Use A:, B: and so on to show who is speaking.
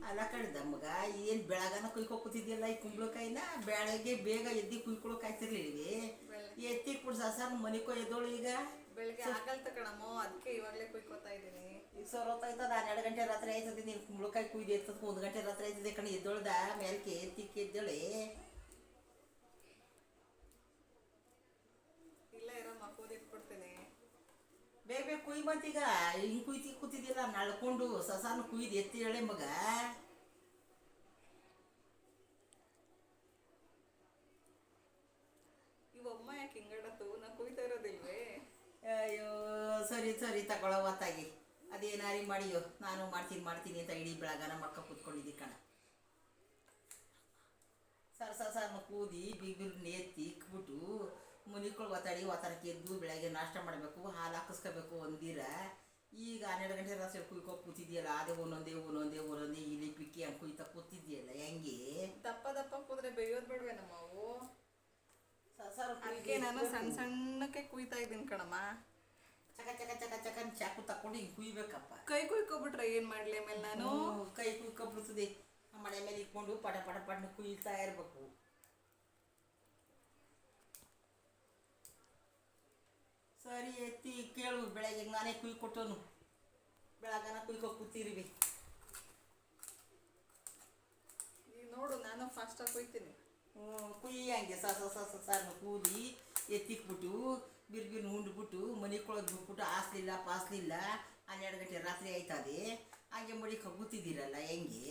A: ಅಲ್ಲ ಕಡ್ದ ಮಗ, ಏನು ಬೆಳಗನ ಕುಯ್ಕೊ ಕೂತಿದ್ಯಲ್ಲ ಈ ಕುಂಬಳಕಾಯಿನ. ಬೆಳಗ್ಗೆ ಬೇಗ ಎದ್ದು ಕುಯ್ಕೊಳಕ್ ಆಯ್ತಿರ್ಲಿಲ್ವಿ. ಎತ್ತಿ ಕುಡ್ ಸಸಾರ ಮನಿಕೋ ಎದ್ದೋಳು ಈಗ.
B: ಬೆಳಗ್ಗೆ ಆಗಲ್ ತಕಣಮ್ಮೋ, ಅದಕ್ಕೆ ಇವಾಗಲೇ ಕುಯ್ಕೋತಾ ಇದ್ದೀನಿ.
A: ಈಗ ಸೊರೊತ್ತಾಯ್ತದ, 12 ಗಂಟೆ ರಾತ್ರಿ ಆಯ್ತದೆ. ನೀನು ಕುಂಬಳಕಾಯಿ ಕುಯ್ದು ಎತ್ತದ 1 ಗಂಟೆ ರಾತ್ರಿ ಆಯ್ತದೆ ಕಣ. ಎದ್ದೊಳ್ದ ಮೇಲ್ಕೆ ಎತ್ತಿಕ್ಕೆ ಎದ್ದೇಳಿ.
B: ಇಲ್ಲ ಇರಮ್ಮ, ಕೂದಿಟ್ಬಿಡ್ತೀನಿ.
A: ಬೇಗ ಬೇಗ ಕುಯ್ ಬಂತೀಗ. ಹಿಂಗೆ ಕೂತಿದ್ದಿಲ್ಲ ನಳ್ಕೊಂಡು ಸಸಾನ ಕುಯ್ದು ಎತ್ತಿ ಹೇಳಿ ಮಗ.
B: ಇವಮ್ಮ ಯಾಕೆ ಹಿಂಗಡತ್ತು? ನಾ ಕುಯ್ತಾ ಇರೋದಿಲ್ವೇ?
A: ಅಯ್ಯೋ ಸರಿ ಸರಿ ತಗೊಳ್ಳೋ ಹೊತ್ತಾಗಿ ಅದೇನಾರಿ ಮಾಡಿಯೋ. ನಾನು ಮಾಡ್ತೀನಿ ಅಂತ ಇಡೀ ಬೆಳಗಾನ ಮಕ್ಕ ಕೂತ್ಕೊಂಡಿದ್ದಿ ಕಣ. ಸರಸನ ಕೂದಿ ಬಿಗ್ಬಿರ್ನ ಎತ್ತಿ ಇಕ್ಬಿಟ್ಟು ಮುನಿಗಳು ಒತ್ತಡಕ್ಕೆ ಎದ್ದು ಬೆಳಗ್ಗೆ ನಾಷ್ಟ ಮಾಡಬೇಕು, ಹಾಲು ಹಾಕಿಸ್ಕೋಬೇಕು ಒಂದಿರ. ಈಗ 12 ಗಂಟೆ ರಾತ್ರಿ ಕುಯ್ಕೊ ಕೂತಿದ್ಯಲ್ಲ. ಅದೇ ಒಂದೊಂದೇ ಇಲಿ ಪಿಕ್ಕಿ ಹಂಗೆ ಕುಯ್ತಾ ಕೂತಿದ್ಯಲ್ಲ. ಹೆಂಗೆ
B: ದಪ್ಪ ಕೂದ್ರೆ ಬೇಯೋದು ಬೇಡವೆ ನಮ್ಮವು?
A: ಸರ
B: ಅದಕ್ಕೆ ನಾನು ಸಣ್ಣಕ್ಕೆ ಕುಯ್ತಾ ಇದ್ದೀನಿ ಕಣಮ್ಮ.
A: ಚಕ ಚಾಕು ತಕೊಂಡು ಹಿಂಗೆ ಕುಯ್ಬೇಕಪ್ಪ.
B: ಕೈ ಕುಯ್ಕೊಬಿಟ್ರೆ ಏನು ಮಾಡಲಿ? ಆಮೇಲೆ ನಾನು
A: ಕೈ ಕುಯ್ಕೊಬಿಡ್ತದೆ. ಮಳೆ ಮೇಲೆ ಇಟ್ಕೊಂಡು ಪಟ ಕುಯ್ತಾ ಇರ್ಬೇಕು. ಸರಿ ಎತ್ತಿ ಕೇಳು. ಬೆಳಗ್ಗೆ ನಾನೇ ಕುಯ್ಕೊಟ್ಟನು. ಬೆಳಗನ ಕುಯ್ಕೊ ಕೂತಿರ್ವಿ.
B: ಈಗ ನೋಡು, ನಾನು ಫಾಸ್ಟಾಗಿ ಕುಯ್ತೀನಿ.
A: ಕುಯ್ಯಿ ಹಂಗೆ ಸಾರನ್ನ ಕೂದಿ ಎತ್ತಿಕ್ಬಿಟ್ಟು ಬಿರ್ಬಿರ್ನ ಉಂಡ್ಬಿಟ್ಟು ಮನೆ ಕೊಳಗೆ ಬಿಟ್ಬಿಟ್ಟು ಪಾಸ್ಲಿಲ್ಲ. 12 ಗಂಟೆ ರಾತ್ರಿ ಆಯ್ತದೆ. ಹಂಗೆ ಮಡಿಕ ಕೂತಿದ್ದೀರಲ್ಲ ಹೆಂಗೆ?